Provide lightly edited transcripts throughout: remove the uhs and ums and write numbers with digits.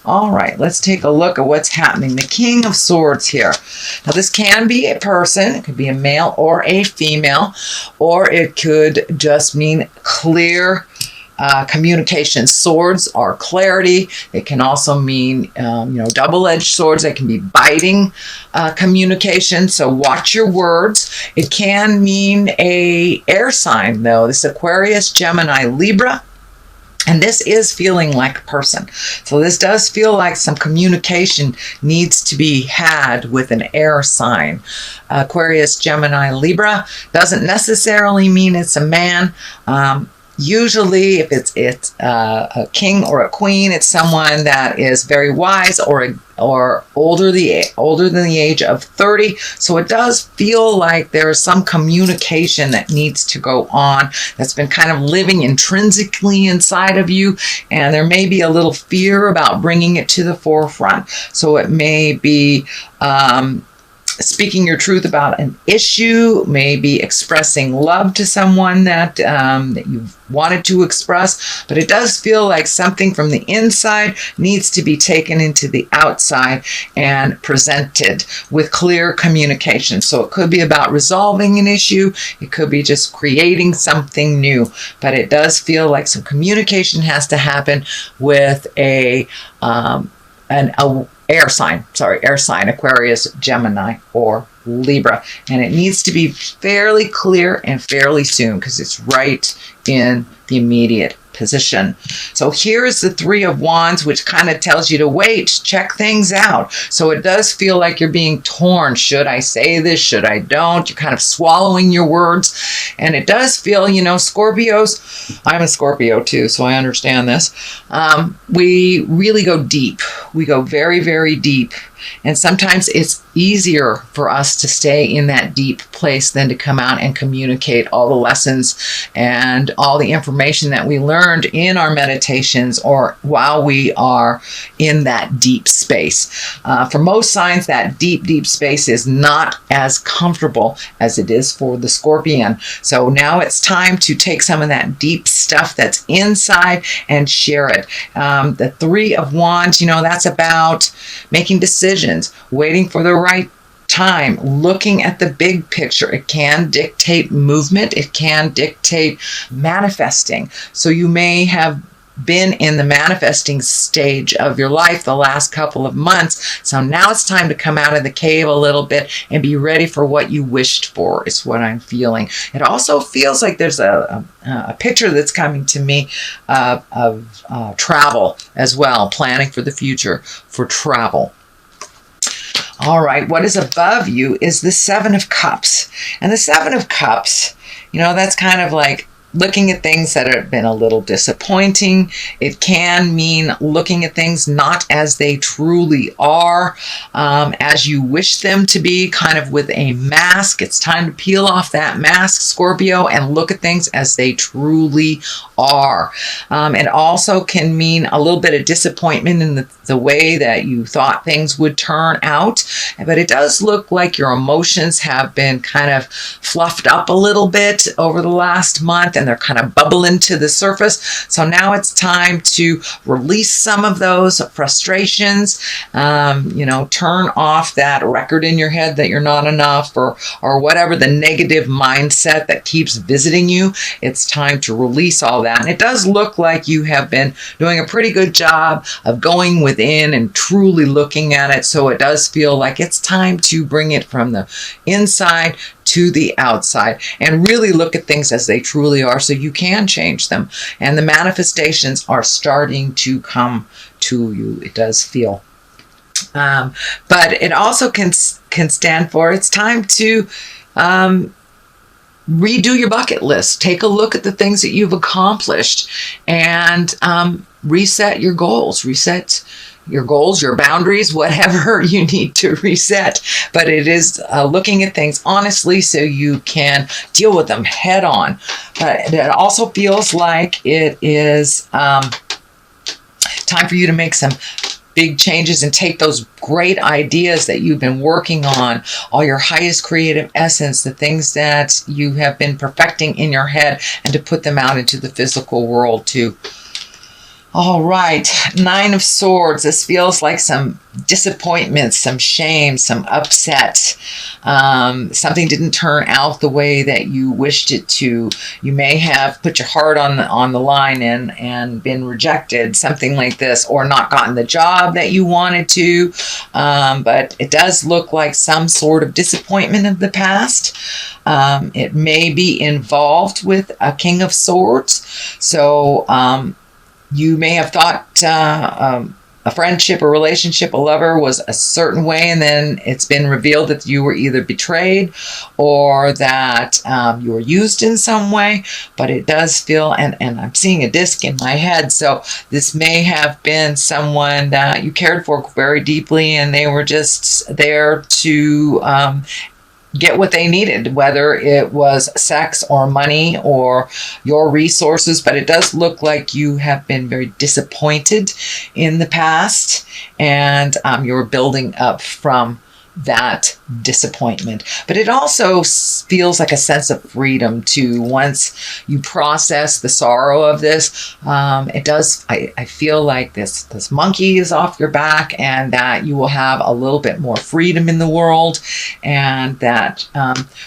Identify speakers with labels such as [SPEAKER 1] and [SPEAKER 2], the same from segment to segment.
[SPEAKER 1] All right, let's take a look at what's happening. The King of Swords here. Now, this can be a person. It could be a male or a female, or it could just mean clear communication. Swords are clarity. It can also mean, double-edged swords. They can be biting communication. So watch your words. It can mean a air sign, though. This Aquarius, Gemini, Libra. And this is feeling like a person. So this does feel like some communication needs to be had with an air sign. Aquarius, Gemini, Libra doesn't necessarily mean it's a man. Usually, if it's a king or a queen, it's someone that is very wise or older than the age of 30. So it does feel like there is some communication that needs to go on that's been kind of living intrinsically inside of you, and there may be a little fear about bringing it to the forefront. So it may be speaking your truth about an issue, maybe expressing love to someone that you've wanted to express, but it does feel like something from the inside needs to be taken into the outside and presented with clear communication. So it could be about resolving an issue, it could be just creating something new, but it does feel like some communication has to happen with an air sign, Aquarius, Gemini, or Libra. And it needs to be fairly clear and fairly soon because it's right in the immediate position. So here's the Three of Wands, which kind of tells you to wait, check things out. So it does feel like you're being torn. Should I say this? Should I don't? You're kind of swallowing your words. And it does feel, Scorpios, I'm a Scorpio too, so I understand this. We really go deep. We go very, very deep. And sometimes it's easier for us to stay in that deep place than to come out and communicate all the lessons and all the information that we learned in our meditations or while we are in that deep space. For most signs, that deep, deep space is not as comfortable as it is for the Scorpion. So now it's time to take some of that deep stuff that's inside and share it. The Three of Wands, that's about making decisions, waiting for the right time, looking at the big picture. It can dictate movement. It can dictate manifesting. So you may have been in the manifesting stage of your life the last couple of months. So now it's time to come out of the cave a little bit and be ready for what you wished for, is what I'm feeling. It also feels like there's a picture that's coming to me of travel as well, planning for the future for travel. All right, what is above you is the Seven of Cups. And the Seven of Cups, that's kind of like looking at things that have been a little disappointing. It can mean looking at things not as they truly are, as you wish them to be, kind of with a mask. It's time to peel off that mask, Scorpio, and look at things as they truly are. It also can mean a little bit of disappointment in the way that you thought things would turn out. But it does look like your emotions have been kind of fluffed up a little bit over the last month, and they're kind of bubbling to the surface. So now it's time to release some of those frustrations, turn off that record in your head that you're not enough, or whatever the negative mindset that keeps visiting you. It's time to release all that. And it does look like you have been doing a pretty good job of going within and truly looking at it. So it does feel like it's time to bring it from the inside to the outside and really look at things as they truly are so you can change them. And the manifestations are starting to come to you, it does feel. But it also can stand for, it's time to redo your bucket list. Take a look at the things that you've accomplished and reset your goals. Reset your goals, your boundaries, whatever you need to reset. But it is looking at things honestly so you can deal with them head on. But it also feels like it is time for you to make some big changes and take those great ideas that you've been working on, all your highest creative essence, the things that you have been perfecting in your head, and to put them out into the physical world too. All right, Nine of Swords. This feels like some disappointment, some shame, some upset. Something didn't turn out the way that you wished it to. You may have put your heart on the line and been rejected, something like this, or not gotten the job that you wanted to. But it does look like some sort of disappointment of the past. It may be involved with a King of Swords. So you may have thought a friendship, a relationship, a lover was a certain way, and then it's been revealed that you were either betrayed or that you were used in some way. But it does feel, and I'm seeing a disc in my head, so this may have been someone that you cared for very deeply, and they were just there to get what they needed, whether it was sex or money or your resources. But it does look like you have been very disappointed in the past, and you're building up from that disappointment. But it also feels like a sense of freedom too. Once you process the sorrow of this, it does, I feel like this monkey is off your back, and that you will have a little bit more freedom in the world, and that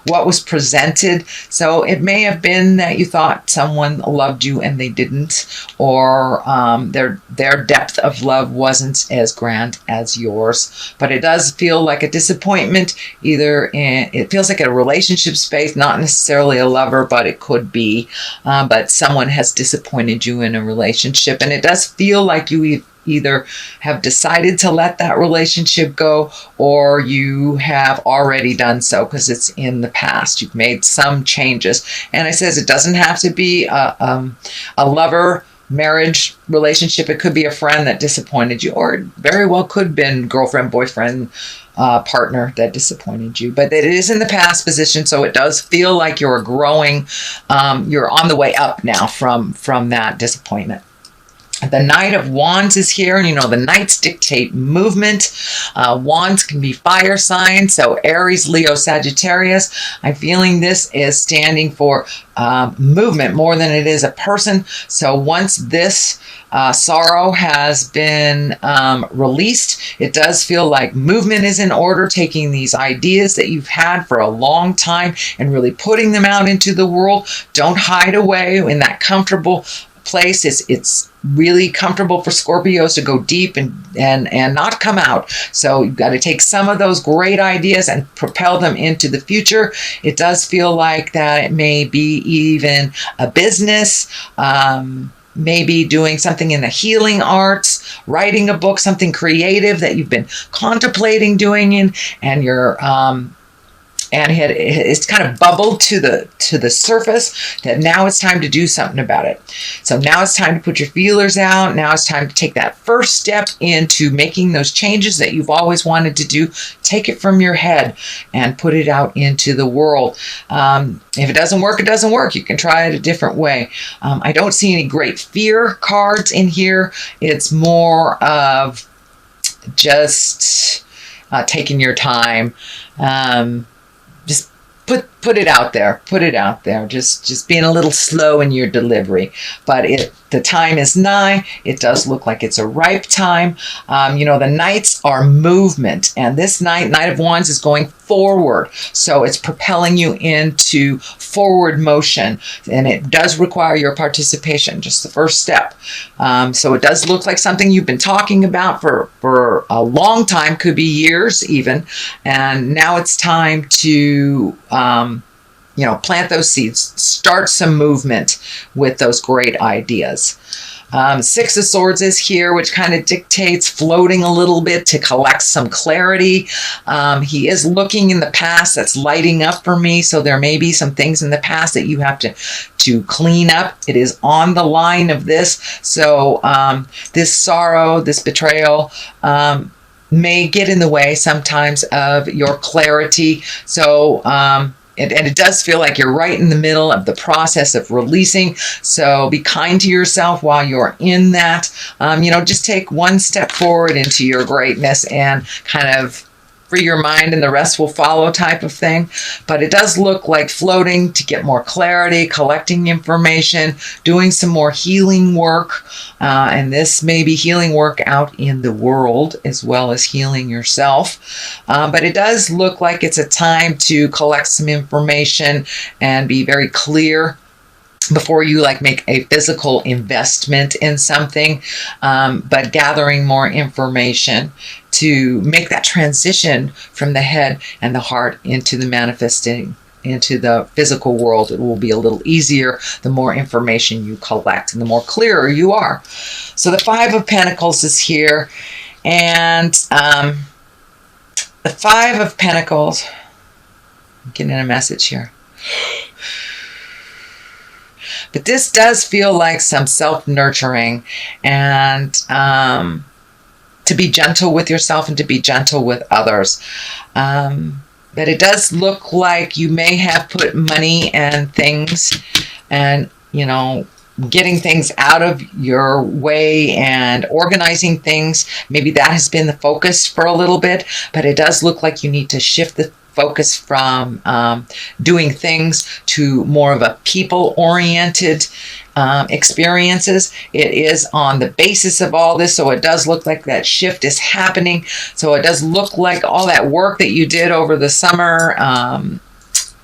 [SPEAKER 1] what was presented, so it may have been that you thought someone loved you and they didn't, or their depth of love wasn't as grand as yours. But it does feel like a disappointment, either it feels like a relationship space, not necessarily a lover, but it could be, but someone has disappointed you in a relationship. And it does feel like you either have decided to let that relationship go, or you have already done so because it's in the past. You've made some changes. And it says it doesn't have to be a lover, marriage, relationship. It could be a friend that disappointed you, or it very well could have been girlfriend, boyfriend, partner that disappointed you. But it is in the past position, so it does feel like you're growing. You're on the way up now from that disappointment. The Knight of Wands is here, and you know the Knights dictate movement. Wands can be fire signs, so Aries, Leo, Sagittarius. I'm feeling this is standing for movement more than it is a person. So once this sorrow has been released, it does feel like movement is in order, taking these ideas that you've had for a long time and really putting them out into the world. Don't hide away in that comfortable place. It's really comfortable for Scorpios to go deep and not come out. So you've got to take some of those great ideas and propel them into the future. It does feel like that it may be even a business, maybe doing something in the healing arts, writing a book, something creative that you've been contemplating doing, and you're and it's kind of bubbled to the surface, that now it's time to do something about it. So now it's time to put your feelers out. Now it's time to take that first step into making those changes that you've always wanted to do. Take it from your head and put it out into the world. If it doesn't work, it doesn't work. You can try it a different way. I don't see any great fear cards in here. It's more of just taking your time. Just put it out there. Put it out there. Just being a little slow in your delivery. But the time is nigh. It does look like it's a ripe time. The Knights are movement, and this Knight of Wands is going forward. So it's propelling you into forward motion, and it does require your participation, just the first step. So it does look like something you've been talking about for a long time, could be years even, and now it's time to plant those seeds, start some movement with those great ideas. Six of Swords is here, which kind of dictates floating a little bit to collect some clarity. He is looking in the past. That's lighting up for me. So there may be some things in the past that you have to clean up. It is on the line of this. So this sorrow, this betrayal, may get in the way sometimes of your clarity. So and it does feel like you're right in the middle of the process of releasing. So be kind to yourself while you're in that. Just take one step forward into your greatness and kind of free your mind and the rest will follow type of thing. But it does look like floating to get more clarity, collecting information, doing some more healing work. And this may be healing work out in the world as well as healing yourself. But it does look like it's a time to collect some information and be very clear before you like make a physical investment in something, but gathering more information to make that transition from the head and the heart into the manifesting into the physical world. It will be a little easier the more information you collect and the more clearer you are. So the Five of Pentacles is here, and the Five of Pentacles, I'm getting a message here. But this does feel like some self-nurturing and to be gentle with yourself and to be gentle with others. But it does look like you may have put money and things and, you know, getting things out of your way and organizing things. Maybe that has been the focus for a little bit, but it does look like you need to shift the focus from doing things to more of a people-oriented experiences. It is on the basis of all this, so it does look like that shift is happening. So it does look like all that work that you did over the summer,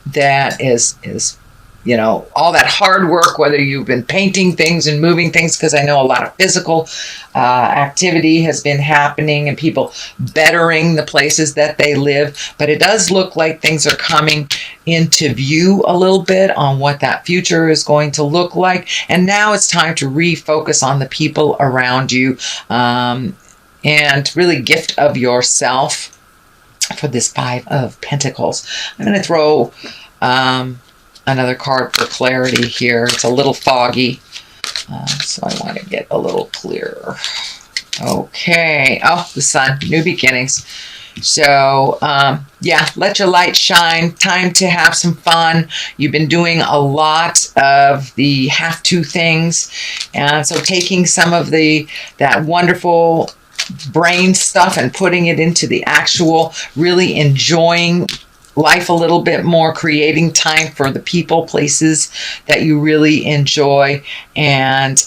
[SPEAKER 1] that is you know, all that hard work, whether you've been painting things and moving things, because I know a lot of physical activity has been happening and people bettering the places that they live. But it does look like things are coming into view a little bit on what that future is going to look like. And now it's time to refocus on the people around you and really gift of yourself for this Five of Pentacles. I'm going to throw another card for clarity here. It's a little foggy, so I want to get a little clearer. Okay. Oh, the Sun, new beginnings. So, yeah, let your light shine. Time to have some fun. You've been doing a lot of the have to things. And so taking some of that wonderful brain stuff and putting it into the actual, really enjoying life a little bit more, creating time for the people, places that you really enjoy, and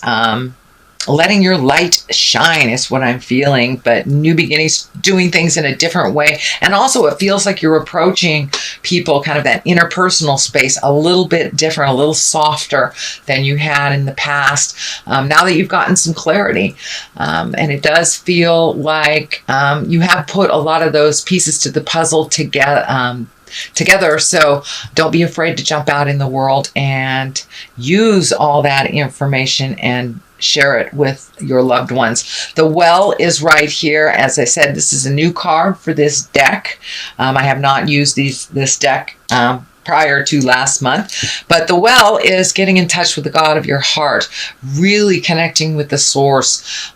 [SPEAKER 1] letting your light shine is what I'm feeling. But new beginnings, doing things in a different way. And also it feels like you're approaching people, kind of that interpersonal space, a little bit different, a little softer than you had in the past, now that you've gotten some clarity. And it does feel like you have put a lot of those pieces to the puzzle together. So don't be afraid to jump out in the world and use all that information and share it with your loved ones. The Well is right here. As I said, this is a new card for this deck. I have not used this deck prior to last month, but the Well is getting in touch with the God of your heart, really connecting with the source,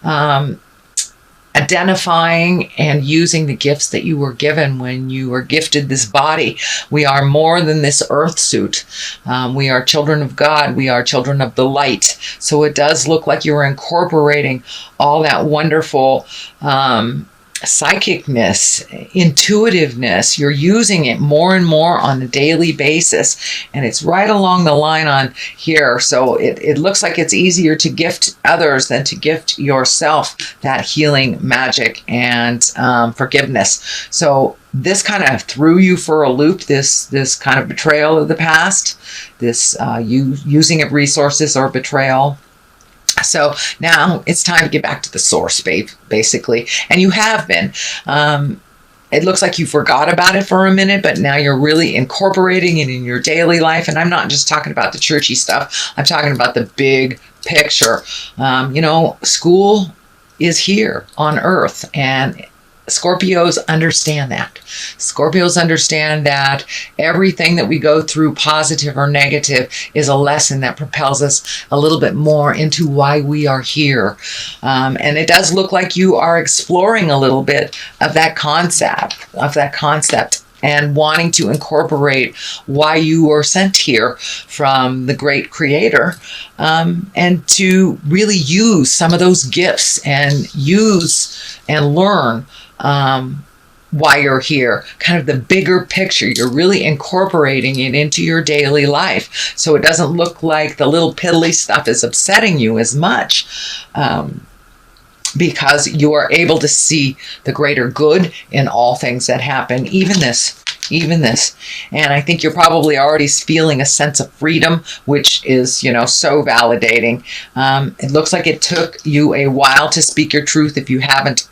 [SPEAKER 1] identifying and using the gifts that you were given when you were gifted this body. We are more than this earth suit. We are children of God. We are children of the light. So it does look like you're incorporating all that wonderful psychicness, intuitiveness. You're using it more and more on a daily basis, and it's right along the line on here. So it looks like it's easier to gift others than to gift yourself that healing magic and forgiveness. So this kind of threw you for a loop, this kind of betrayal of the past, this you using of resources or betrayal. So now it's time to get back to the source, basically. And you have been. It looks like you forgot about it for a minute, but now you're really incorporating it in your daily life. And I'm not just talking about the churchy stuff. I'm talking about the big picture. You know, school is here on Earth, and Scorpios understand that. Scorpios understand that everything that we go through, positive or negative, is a lesson that propels us a little bit more into why we are here. And it does look like you are exploring a little bit of that concept, and wanting to incorporate why you were sent here from the great creator, and to really use some of those gifts and use and learn why you're here, kind of the bigger picture. You're really incorporating it into your daily life, so it doesn't look like the little piddly stuff is upsetting you as much, because you are able to see the greater good in all things that happen, even this. And I think you're probably already feeling a sense of freedom, which is, so validating. It looks like it took you a while to speak your truth. If you haven't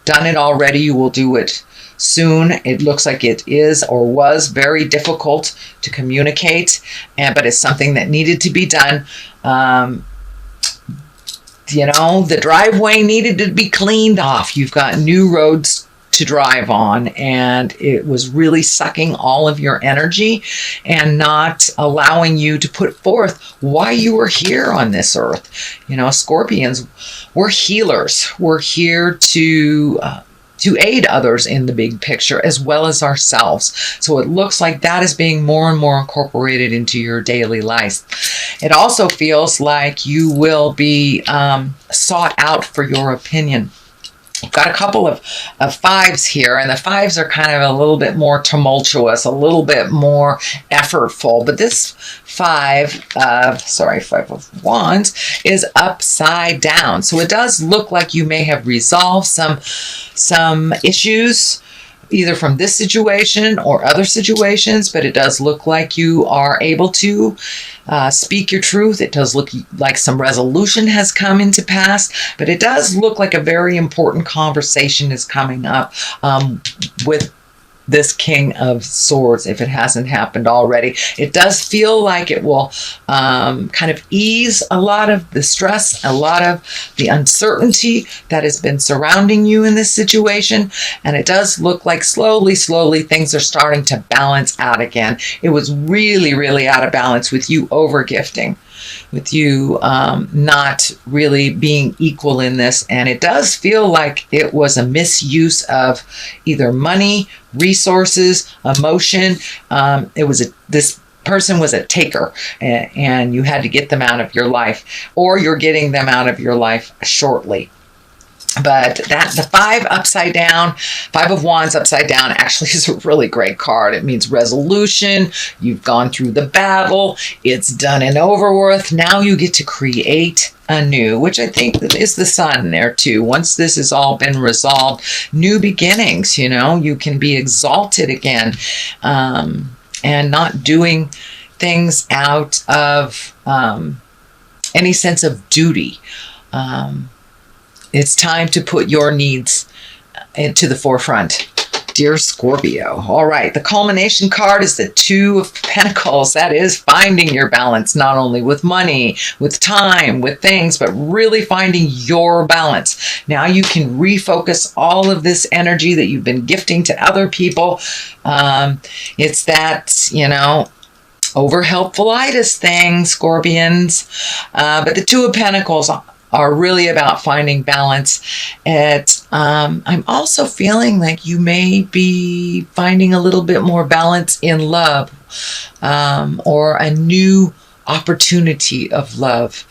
[SPEAKER 1] done it already, you will do it soon. It looks like it is or was very difficult to communicate, but it's something that needed to be done. The driveway needed to be cleaned off. You've got new roads to drive on, and it was really sucking all of your energy and not allowing you to put forth why you were here on this earth. Scorpions, we're healers. We're here to aid others in the big picture as well as ourselves. So it looks like that is being more and more incorporated into your daily life. It also feels like you will be sought out for your opinion. I've got a couple of fives here, and the fives are kind of a little bit more tumultuous, a little bit more effortful. But this five of wands is upside down. So it does look like you may have resolved some issues, either from this situation or other situations, but it does look like you are able to speak your truth. It does look like some resolution has come into pass, but it does look like a very important conversation is coming up with this King of Swords, if it hasn't happened already. It does feel like it will kind of ease a lot of the stress, a lot of the uncertainty that has been surrounding you in this situation. And it does look like slowly things are starting to balance out again. It was really, really out of balance with you over-gifting, with you not really being equal in this. And it does feel like it was a misuse of either money, resources, emotion. This person was a taker, and you had to get them out of your life, or you're getting them out of your life shortly. But the five of wands upside down actually is a really great card. It means resolution. You've gone through the battle. It's done and over with. Now you get to create anew, which I think is the sun there too. Once this has all been resolved, new beginnings, you can be exalted again, and not doing things out of any sense of duty. It's time to put your needs into the forefront, dear Scorpio. All right, the culmination card is the Two of Pentacles. That is finding your balance, not only with money, with time, with things, but really finding your balance. Now you can refocus all of this energy that you've been gifting to other people. It's that, over helpfulitis thing, Scorpions. But the Two of Pentacles are really about finding balance. I'm also feeling like you may be finding a little bit more balance in love, or a new opportunity of love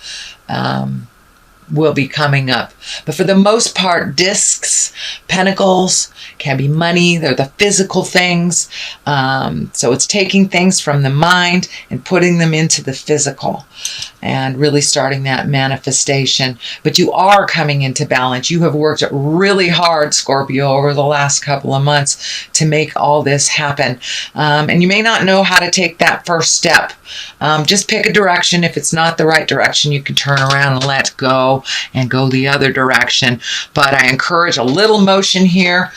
[SPEAKER 1] will be coming up. But for the most part, discs, pentacles can be money. They're the physical things. So it's taking things from the mind and putting them into the physical and really starting that manifestation. But you are coming into balance. You have worked really hard, Scorpio, over the last couple of months to make all this happen. And you may not know how to take that first step. Just pick a direction. If it's not the right direction, you can turn around and let go and go the other direction. But I encourage a little motion here.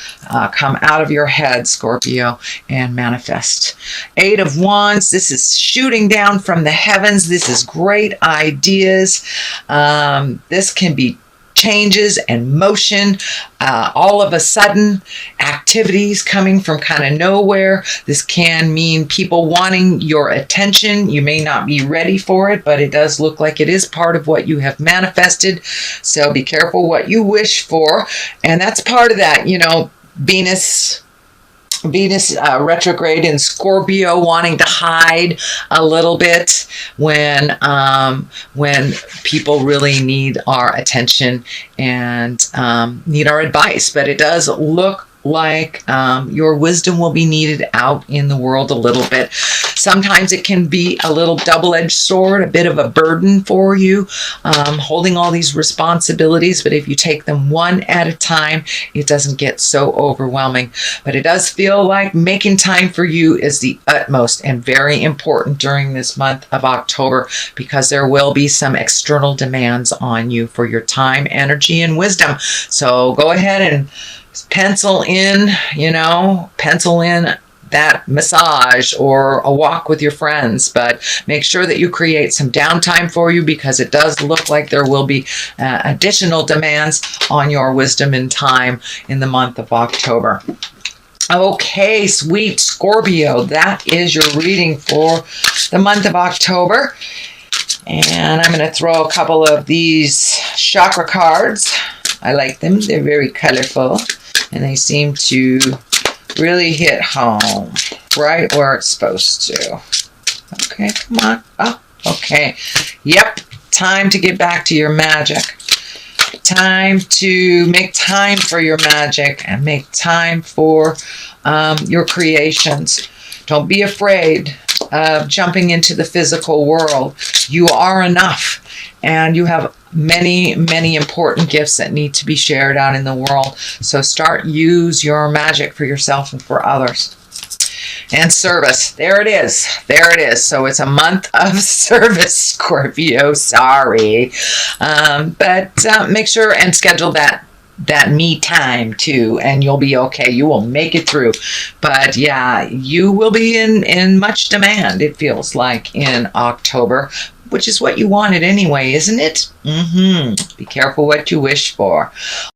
[SPEAKER 1] Come out of your head, Scorpio, and manifest. Eight of Wands. This is shooting down from the heavens. This is great ideas. This can be changes and motion, all of a sudden, activities coming from kind of nowhere. This can mean people wanting your attention. You may not be ready for it, but it does look like it is part of what you have manifested. So be careful what you wish for. And that's part of that, Venus retrograde in Scorpio, wanting to hide a little bit when people really need our attention and need our advice. But it does look like your wisdom will be needed out in the world a little bit. Sometimes it can be a little double-edged sword, a bit of a burden for you, holding all these responsibilities. But if you take them one at a time, it doesn't get so overwhelming. But it does feel like making time for you is the utmost and very important during this month of October, because there will be some external demands on you for your time, energy, and wisdom. So go ahead and pencil in that massage or a walk with your friends, but make sure that you create some downtime for you, because it does look like there will be additional demands on your wisdom and time in the month of October. Okay, sweet Scorpio, that is your reading for the month of October. And I'm going to throw a couple of these chakra cards. I like them. They're very colorful, and they seem to really hit home right where it's supposed to. Okay, come on. Oh, okay. Yep, time to get back to your magic. Time to make time for your magic and make time for your creations. Don't be afraid of jumping into the physical world. You are enough, and you have many, many important gifts that need to be shared out in the world. So use your magic for yourself and for others. And service. There it is. There it is. So it's a month of service, Scorpio. Sorry. But make sure and schedule that me time too, and you'll be okay. You will make it through. But yeah, you will be in much demand, it feels like, in October, which is what you wanted anyway, isn't it? Be careful what you wish for.